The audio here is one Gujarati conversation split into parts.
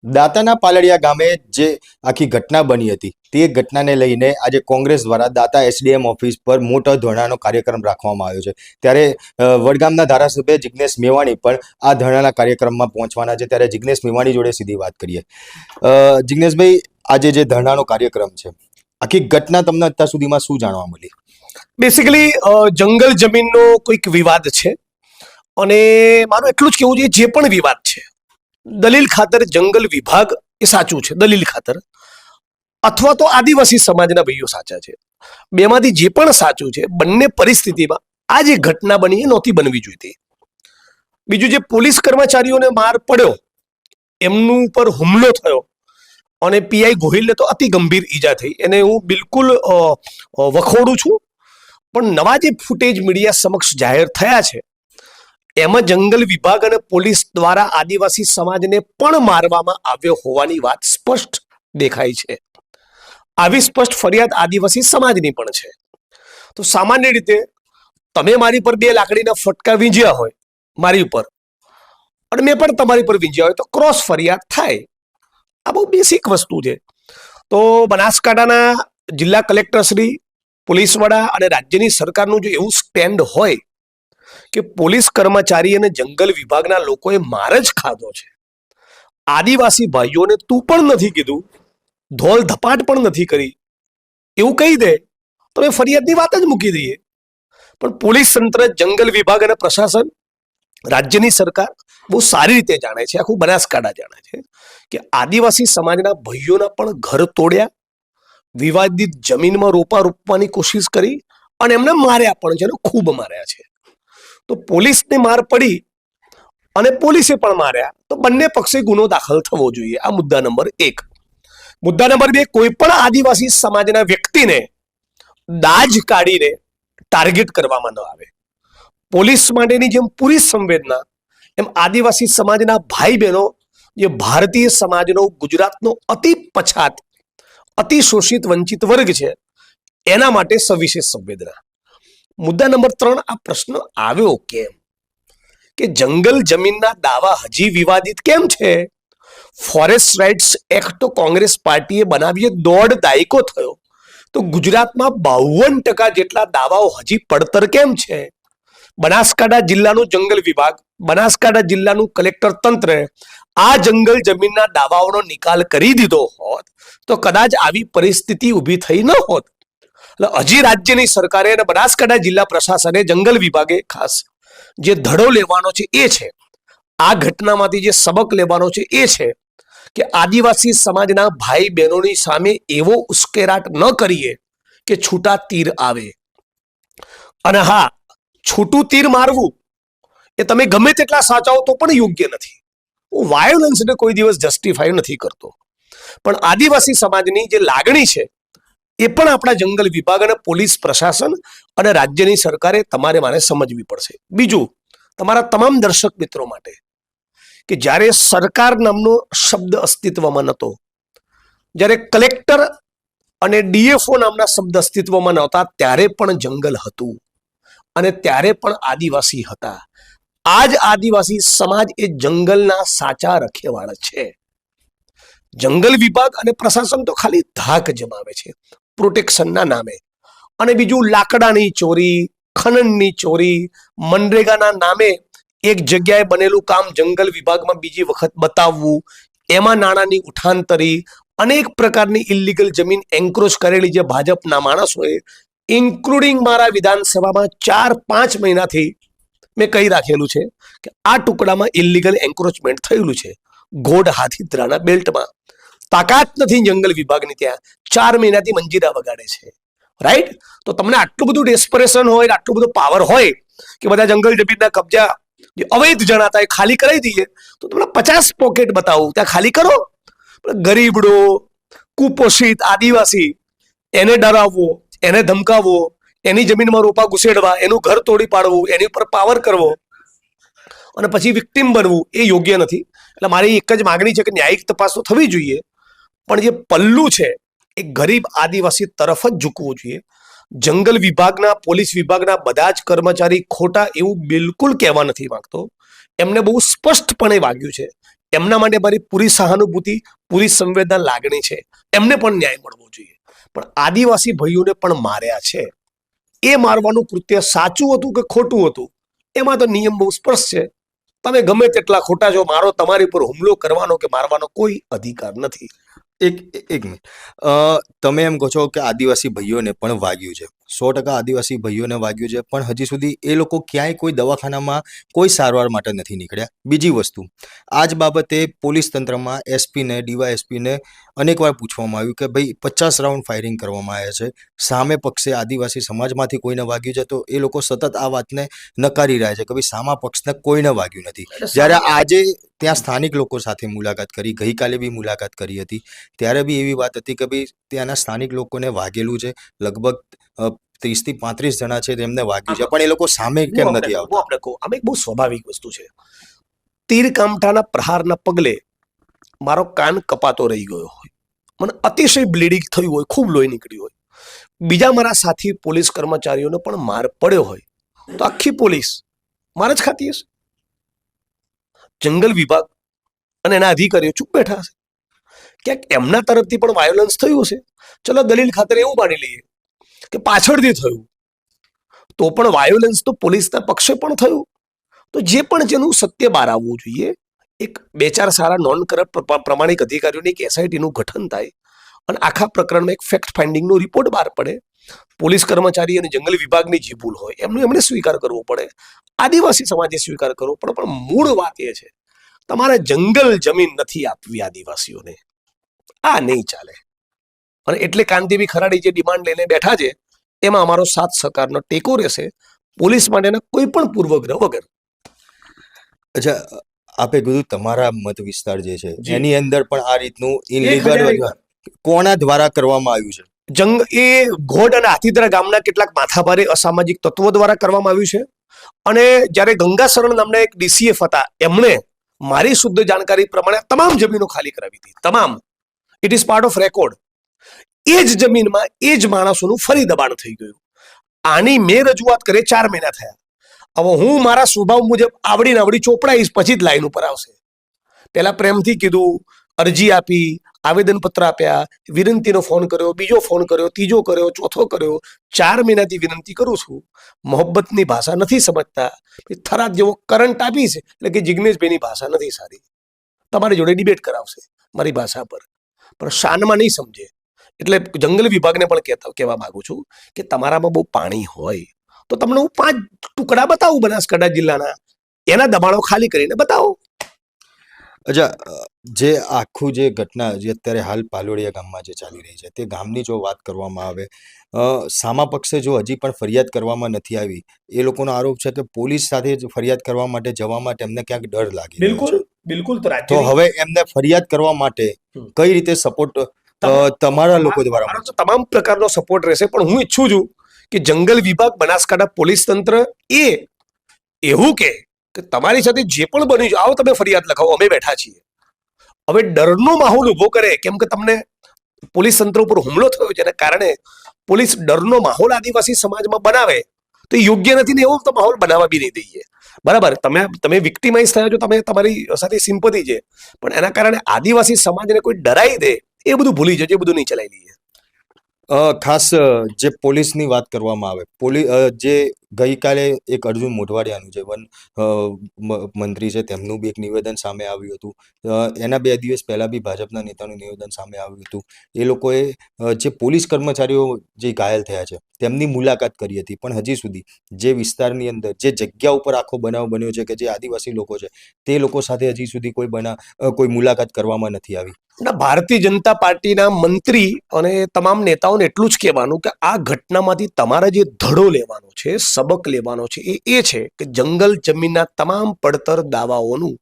દાતાના પાલડિયા ગામે જે આખી ઘટના બની હતી તે ઘટનાને લઈને આજે કોંગ્રેસ દ્વારા દાતા એસડીએમ ઓફિસ પર મોટો ધરણાનો કાર્યક્રમ રાખવામાં આવ્યો છે. ત્યારે વડગામના ધારાસભ્ય જિગ્નેશ મેવાણી પણ આ ધરણાના કાર્યક્રમમાં પહોંચવાના છે. ત્યારે જિગ્નેશ મેવાણી જોડે સીધી વાત કરીએ. જિગ્નેશભાઈ, આજે જે ધરણાનો કાર્યક્રમ છે, આખી ઘટના તમને અત્યાર સુધીમાં શું જાણવા મળી? બેસિકલી જંગલ જમીનનો કોઈક વિવાદ છે અને મારું એટલું જ કહેવું છે, જે પણ વિવાદ છે દલીલ ખાતર જંગલ વિભાગ એ સાચું છે, દલીલ ખાતર, અથવા તો આદિવાસી સમાજના ભાઈઓ સાચા છે. બેમાંથી જે પણ સાચું છે, બંને પરિસ્થિતિમાં આ જે ઘટના બની એ નહોતી બનવી જોઈતી. બીજું, જે પોલીસ કર્મચારીઓને માર પડ્યો, એમનું ઉપર હુમલો થયો અને પીઆઈ ગોહિલને તો અતિ ગંભીર ઈજા થઈ, એને હું બિલકુલ વખોડું છું. પણ નવા જે ફૂટેજ મીડિયા સમક્ષ જાહેર થયા છે એમાં જંગલ વિભાગ અને પોલીસ દ્વારા આદિવાસી સમાજને પણ મારવામાં આવ્યો હોવાની વાત સ્પષ્ટ દેખાય છે. આવી સ્પષ્ટ ફરિયાદ આદિવાસી સમાજની પણ છે. તો સામાન્ય રીતે તમે મારી પર 2 લાકડીના ફટકા વીંજ્યા હોય મારી ઉપર, અને મેં પણ તમારી પર વીંજ્યા હોય, તો ક્રોસ ફરિયાદ થાય. આ બહુ બેસિક વસ્તુ છે. તો બનાસકાંઠાના જિલ્લા કલેક્ટર શ્રી, પોલીસ વડા અને રાજ્યની સરકારનું જો એવું સ્ટેન્ડ હોય કે પોલીસ કર્મચારી અને જંગલ વિભાગના લોકોએ માર જ ખાધો છે, આદિવાસી ભાઈઓને તું પણ નથી કીધું, ધોલ ધપાટ પણ નથી કરી, એવું કહી દે તો એ ફરિયાદની વાત જ મૂકી દઈએ. પણ પોલીસ તંત્ર, જંગલ વિભાગ અને પ્રશાસન, રાજ્યની સરકાર બહુ સારી રીતે જાણે છે, આખું બનાસકાંઠા જાણે છે કે આદિવાસી સમાજના ભાઈઓના પણ ઘર તોડ્યા, વિવાદિત જમીનમાં રોપા રોપવાની કોશિશ કરી અને એમને માર્યા પણ છે, ખૂબ માર્યા છે. તો પોલીસને માર પડી અને પોલીસે પણ માર્યા, તો બંને પક્ષે ગુનો દાખલ થવો જોઈએ. આ મુદ્દા નંબર 1. મુદ્દા નંબર 2, કોઈ પણ આદિવાસી સમાજના વ્યક્તિને દાજ કાઢીને ટાર્ગેટ કરવામાં ન આવે. પોલીસ માટેની જેમ પૂરી સંવેદના, એમ આદિવાસી સમાજના ભાઈ બહેનો, જે ભારતીય સમાજનો, ગુજરાતનો અતિ પછાત, અતિ શોષિત વંચિત વર્ગ છે, એના માટે સવિશેષ સંવેદના. મુદ્દા નંબર 3, આ પ્રશ્ન આવ્યો કેમ કે જંગલ જમીનના દાવા હજી વિવાદિત કેમ છે? ફોરેસ્ટ રાઇટ્સ એક્ટ તો કોંગ્રેસ પાર્ટીએ બનાવીએ 1.5 દાયકો થયો, તો ગુજરાતમાં 52% જેટલા દાવાઓ હજી પડતર કેમ છે? બનાસકાંઠા જિલ્લાનું જંગલ વિભાગ, બનાસકાંઠા જિલ્લાનું કલેક્ટર તંત્ર આ જંગલ જમીનના દાવાઓનો નિકાલ કરી દીધો હોત તો કદાચ આવી પરિસ્થિતિ ઊભી થઈ ન હોત. એટલે હજી રાજ્યની સરકારે અને બનાસકાંઠા જિલ્લા પ્રશાસને, જંગલ વિભાગે ખાસ જે ધડો લેવાનો છે એ છે, આ ઘટનામાંથી જે સબક લેવાનો છે એ છે કે આદિવાસી સમાજના ભાઈ બહેનોની સામે એવો ઉશ્કેરાટ ન કરીએ કે છૂટા તીર આવે. અને હા, છૂટું તીર મારવું એ તમે ગમે તેટલા સાચા હો તો પણ યોગ્ય નથી. હું વાયોલન્સને કોઈ દિવસ જસ્ટિફાઈ નથી કરતો, પણ આદિવાસી સમાજની જે લાગણી છે એ પણ આપણા જંગલ વિભાગ અને પોલીસ પ્રશાસન અને રાજ્યની સરકારે તમારે મારે સમજવી પડશે. બીજું, તમારા તમામ દર્શક મિત્રો માટે, કે જ્યારે સરકાર નામનો શબ્દ અસ્તિત્વમાં નહોતો, જ્યારે કલેક્ટર અને ડીએફઓ નામના શબ્દ અસ્તિત્વમાં નહોતા, ત્યારે પણ જંગલ હતું અને ત્યારે પણ આદિવાસી હતા. આ જ આદિવાસી સમાજ એ જંગલના સાચા રખેવાળ છે. જંગલ વિભાગ અને પ્રશાસન તો ખાલી ધાક જમાવે છે પ્રોટેક્શનના નામે. અને બીજું, લાકડાની ચોરી, ખનનની ચોરી, મનરેગાના નામે એક જગ્યાએ બનેલું કામ જંગલ વિભાગમાં બીજી વખત બતાવવું, એમાં નાણાંની ઉઠાંતરી, અનેક પ્રકારની ઇલીગલ જમીન એન્ક્રોચ કરેલી જે ભાજપના માણસોએ, ઇન્ક્લુડિંગ મારા વિધાનસભામાં 4-5 મહિનાથી મેં કહી રાખેલું છે કે આ ટુકડામાં ઇલીગલ એન્ક્રોચમેન્ટ થયેલું છે, ઘોડ હાથીદ્રાના બેલ્ટમાં. તાકાત નથી જંગલ વિભાગની, ત્યાં 4 મહિનાથી મંજીરા વગાડે છે. રાઈટ? તો તમને આટલું બધું ડેસ્પરેશન હોય, આટલું બધું પાવર હોય કે બધા જંગલ જમીનના કબજા જે અવૈધ જણાતા એ ખાલી કરાવી દઈએ, તો તમને 50 પોકેટ બતાવું, ત્યાં ખાલી કરો. ગરીબડો, કુપોષિત આદિવાસી, એને ડરાવવો, એને ધમકાવવો, એની જમીનમાં રોપા ઘુસેડવા, એનું ઘર તોડી પાડવું, એની ઉપર પાવર કરવો અને પછી વિક્ટિમ બનવું, એ યોગ્ય નથી. એટલે મારી એક જ માગણી છે કે ન્યાયિક તપાસ તો થવી જોઈએ, પણ જે પલ્લું છે એ ગરીબ આદિવાસી તરફ જ ઝૂકવું જોઈએ. જંગલ વિભાગના, પોલીસ વિભાગના બધા જ કર્મચારી ખોટા એવું બિલકુલ કહેવા નથી માંગતો. એમને બહુ સ્પષ્ટપણે વાગ્યું છે એમના માટે મારી પૂરી સહાનુભૂતિ, પૂરી સંવેદના, લાગણી છે. એમને પણ ન્યાય મળવો જોઈએ. પણ આદિવાસી ભાઈઓને પણ માર્યા છે. એ મારવાનું કૃત્ય સાચું હતું કે ખોટું હતું, એમાં તો નિયમ બહુ સ્પષ્ટ છે. તમે ગમે તેટલા ખોટા છો, મારો તમારી પર હુમલો કરવાનો કે મારવાનો કોઈ અધિકાર નથી. એક મિનિટ, તમે એમ કહો છો કે આદિવાસી ભાઈઓને પણ વાગ્યું છે, 100% આદિવાસી ભાઈઓને વાગ્યું છે, પણ હજી સુધી એ લોકો ક્યાંય કોઈ દવાખાનામાં કોઈ સારવાર માટે નથી નીકળ્યા. બીજી વસ્તુ, આ જ બાબતે પોલીસ તંત્રમાં એસપીને, ડીવાયએસપીને અનેકવાર પૂછવામાં આવ્યું કે ભાઈ 50 રાઉન્ડ ફાયરિંગ કરવામાં આવ્યા છે, સામે પક્ષે આદિવાસી સમાજમાંથી કોઈને વાગ્યું છે, તો એ લોકો સતત આ વાતને નકારી રહ્યા છે કે ભાઈ સામા પક્ષને કોઈને વાગ્યું નથી. જ્યારે આજે ત્યાં સ્થાનિક લોકો સાથે મુલાકાત કરી, ગઈકાલે બી મુલાકાત કરી હતી, ત્યારે બી એવી વાત હતી કે ભાઈ ત્યાંના સ્થાનિક લોકોને વાગેલું છે, લગભગ 30 થી 35 જણા છે તેમને વાગ્યું છે, પણ એ લોકો સામે કેમ નથી આવતા? આપણે કહું, આમ એક બહુ સ્વાભાવિક વસ્તુ છે. તીર કામઠાના પ્રહારના પગલે મારો કાન કપાતો રહી ગયો હોય, મને અતિશય બ્લીડિંગ થયું હોય, ખૂબ લોહી નીકળ્યું હોય, બીજા મારા સાથી પોલીસ કર્મચારીઓને પણ માર પડ્યો હોય, તો આખી પોલીસ માર જ ખાતી હશે? જંગલ વિભાગ અને એના અધિકારીઓ ચૂપ બેઠા હશે? ક્યાંક એમના તરફથી પણ વાયોલન્સ થયું હશે. ચલો દલીલ ખાતર એવું માની લઈએ કે પાછળથી થયું, તો પણ વાયોલન્સ તો પોલીસના પક્ષે પણ થયું. તો જે પણ જેનું સત્ય બહાર આવવું જોઈએ, એક 2-4 સારા નોન કરપ્ટ પ્રમાણિક અધિકારીઓની એક એસઆઈટીનું ગઠન થાય અને આખા પ્રકરણમાં એક ફેક્ટ ફાઇન્ડિંગનો રિપોર્ટ બહાર પડે. પોલીસ કર્મચારી અને જંગલ વિભાગની જે ભૂલ હોય એમણે સ્વીકાર કરવો પડે, આદિવાસી સમાજે સ્વીકાર કરવો પડે. પણ મૂળ વાત એ છે, તમારે જંગલ જમીન નથી આપવી આદિવાસીઓને, આ નહીં ચાલે. અને એટલે કાંતિભાઈ ખરાડી જે ડિમાન્ડ લઈને બેઠા છે, એમાં અમારો સાથ સહકારનો ટેકો રહેશે, પોલીસ માટેના કોઈ પણ પૂર્વગ્રહ વગર. અચ્છા, આપે કીધું તમારા મત વિસ્તાર જે છે જી. એની અંદર પણ આ રીતનું 1001 ઇનલીગલ કોના દ્વારા કરવામાં આવ્યું છે? એ ઘોડ અને હાથીદરા ગામના કેટલાક માથાભારે અસામાજિક તત્વો દ્વારા કરવામાં આવ્યું છે. અને જ્યારે ગંગાશરણ નામના એક ડીસીએફ હતા, એમણે મારી શુદ્ધ જાણકારી પ્રમાણે તમામ જમીનો ખાલી કરાવી હતી, તમામ. It is part of record. એ જ જમીનમાં એ જ માણસોનું ફરી દબાણ થઈ ગયું. આની મેં રજૂઆત કરે 4 મહિના થયા. હવે હું મારા સ્વભાવ મુજબ આવડી ચોપડાઈશ, પછી જ લાઈન ઉપર આવશે. પેલા પ્રેમથી કીધું, અરજી આપી, આવેદનપત્ર આપ્યા, વિનંતીનો ફોન કર્યો, બીજો ફોન કર્યો, ત્રીજો કર્યો, ચોથો કર્યો. 4 મહિનાથી વિનંતી કરું છું, મોહબ્બતની ભાષા નથી સમજતા. થરાદ જેવો કરંટ આપીશ એટલે કે જિગ્નેશભાઈની ભાષા નથી સારી, તમારી જોડે ડિબેટ કરાવશે મારી ભાષા પર, પણ શાનમાં નહીં સમજે. એટલે જંગલ વિભાગને પણ કહેવા માંગુ છું કે તમારામાં બહુ પાણી હોય તો તમને હું 5 ટુકડા બતાવું બનાસકાંઠા જિલ્લાના, એના દબાણો ખાલી કરીને બતાવો. અચ્છા, જે આખું જે ઘટના જે અત્યારે હાલ પાલોડિયા ગામમાં જે ચાલી રહી છે, તે ગામની જો વાત કરવામાં આવે, સામા પક્ષે જો હજી પણ ફરિયાદ કરવામાં નથી આવી, એ લોકોનો આરોપ છે કે પોલીસ સાથે જ ફરિયાદ કરવા માટે જવા માટે એમને ક્યાંક ડર લાગી રહ્યો છે. બિલકુલ. તો હવે એમને ફરિયાદ કરવા માટે કઈ રીતે સપોર્ટ તમારા લોકો દ્વારા મારો તો તમામ પ્રકારનો સપોર્ટ રહેશે, પણ હું ઈચ્છું છું કે જંગલ વિભાગ, બનાસકાંઠા પોલીસ તંત્ર એવું કે તમારી સાથે જે પણ બન્યું છે, આવો તમે ફરિયાદ લખાવો, અમે બેઠા છીએ. હવે ડરનો માહોલ ઉભો કરે, કેમ કે તમને પોલીસ તંત્ર ઉપર હુમલો થયો છે, એના કારણે પોલીસ ડરનો માહોલ આદિવાસી સમાજમાં બનાવે તો યોગ્ય નથી ને, એવો તો માહોલ બનાવવા બી નહીં દઈએ. બરાબર, તમે વિક્ટિમાઇઝ થયા છો, તમે તમારી સાથે સિમ્પથી છે, પણ એના કારણે આદિવાસી સમાજને કોઈ ડરાઈ દે એ બધું ભૂલી જજો, એ બધું નહીં ચલાવી લઈએ. ખાસ જે પોલીસની વાત કરવામાં આવે, જે ગઈકાલે એક અર્જુન મોઢવાડિયાનું જે વન મંત્રી છે તેમનું બી એક નિવેદન સામે આવ્યું હતું. એના 2 દિવસ પહેલા બી ભાજપના નેતાનું નિવેદન સામે આવ્યું હતું. એ લોકોએ જે પોલીસ કર્મચારીઓ જે ઘાયલ થયા છે તેમની મુલાકાત કરી હતી, પણ હજી સુધી જે વિસ્તારની અંદર જે જગ્યા ઉપર આખો બનાવ બન્યો છે કે જે આદિવાસી લોકો છે તે લોકો સાથે હજી સુધી કોઈ મુલાકાત કરવામાં નથી આવી. ભારતીય જનતા પાર્ટીના મંત્રી અને તમામ નેતાઓને એટલું જ કહેવાનું કે આ ઘટનામાંથી તમારે જે ધડો લેવાનો છે, સબક લેવાનો છે, એ છે કે જંગલ જમીનના તમામ પડતર દાવાઓનું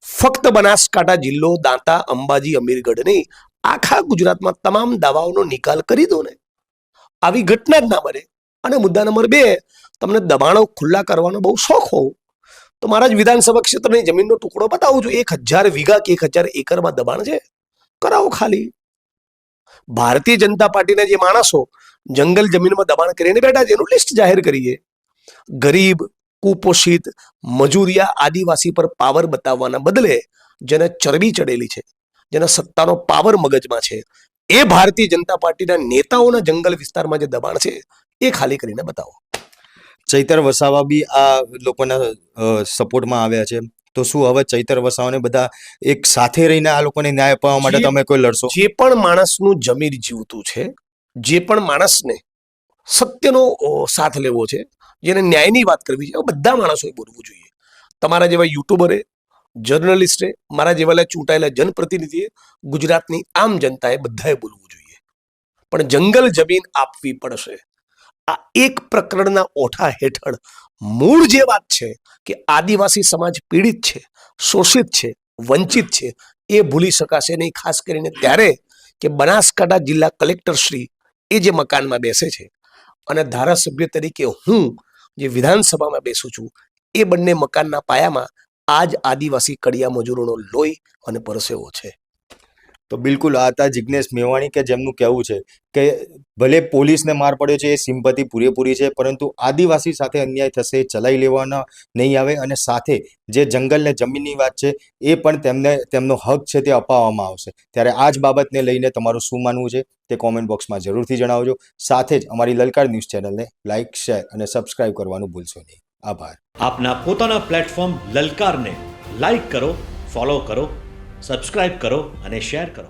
ફક્ત બનાસકાંઠા જિલ્લો, દાંતા, અંબાજી, અમીરગઢ નહીં, આખા ગુજરાતમાં તમામ દાવાઓનો નિકાલ કરી દો ને, આવી ઘટના જ ના બને. અને મુદ્દા નંબર 2, તમને દબાણો ખુલ્લા કરવાનો બહુ શોખ હોવ તો મારા જ વિધાનસભા ક્ષેત્રની જમીનનો ટુકડો બતાવું છું, 1000 વીઘા કે 1000 એકરમાં દબાણ છે, કરાવો ખાલી. ભારતીય જનતા પાર્ટીના જે માણસો જંગલ જમીનમાં દબાણ કરીને બેઠા છે એનું લિસ્ટ જાહેર કરીએ. ગરીબ, કુપોષિત, મજૂરિયા આદિવાસી પર પાવર બતાવવાના બદલે જેને ચરબી ચડેલી છે, જેના સત્તાનો પાવર મગજમાં છે, એ ભારતીય જનતા પાર્ટીના નેતાઓના જંગલ વિસ્તારમાં જે દબાણ છે એ ખાલી કરીને બતાવો. ચૈતર વસાવા બી આ લોકોના સપોર્ટમાં આવ્યા છે, તો શું હવે ચૈતર વસાવાને બધા એક સાથે રહીને આ લોકોને ન્યાય અપાવવા માટે તમે કોઈ લડશો? જે પણ માણસનું જમીર જીવતું છે, જે પણ માણસને સત્યનો સાથ લેવો છે, જેને ન્યાયની વાત કરવી છે, બધા માણસોએ બોલવું જોઈએ. તમારા જેવા યુટ્યુબરે, જર્નલિસ્ટે, મારા જેવા ચૂંટાયેલા જનપ્રતિનિધિએ, ગુજરાતની આમ જનતાએ બધાએ બોલવું જોઈએ. પણ જંગલ જમીન આપવી પડશે. આ એક પ્રકરણના ઓઠા હેઠળ મૂળ જે વાત છે કે આદિવાસી સમાજ પીડિત છે, શોષિત છે, વંચિત છે, એ ભૂલી શકાશે નહીં. ખાસ કરીને ત્યારે કે બનાસકાંઠા જિલ્લા કલેક્ટર શ્રી એ જે મકાનમાં બેસે છે અને ધારાસભ્ય તરીકે હું જે વિધાનસભામાં બેસું છું, એ બંને મકાનના પાયામાં આજ આદિવાસી કડિયા મજૂરોનો લોહી અને પરસેવો છે. તો બિલકુલ આ હતા જિજ્ઞેશ મેવાણી, કે જેમનું કહેવું છે કે ભલે પોલીસને માર પડ્યો છે એ સિમ્પથી પૂરેપૂરી છે, પરંતુ આદિવાસી સાથે અન્યાય થશે એ ચલાવી લેવાના નહીં આવે, અને સાથે જે જંગલ ને જમીનની વાત છે એ પણ તેમને તેમનો હક છે તે અપાવવામાં આવશે. ત્યારે આ જ બાબતને લઈને તમારું શું માનવું છે તે કોમેન્ટ બોક્સમાં જરૂરથી જણાવજો. સાથે જ અમારી લલકાર ન્યૂઝ ચેનલને લાઇક, શેર અને સબસ્ક્રાઇબ કરવાનું ભૂલશો નહીં. આભાર. આપના પોતાના પ્લેટફોર્મ લલકારને લાઈક કરો, ફોલો કરો, સબસ્ક્રાઇબ કરો અને શેર કરો.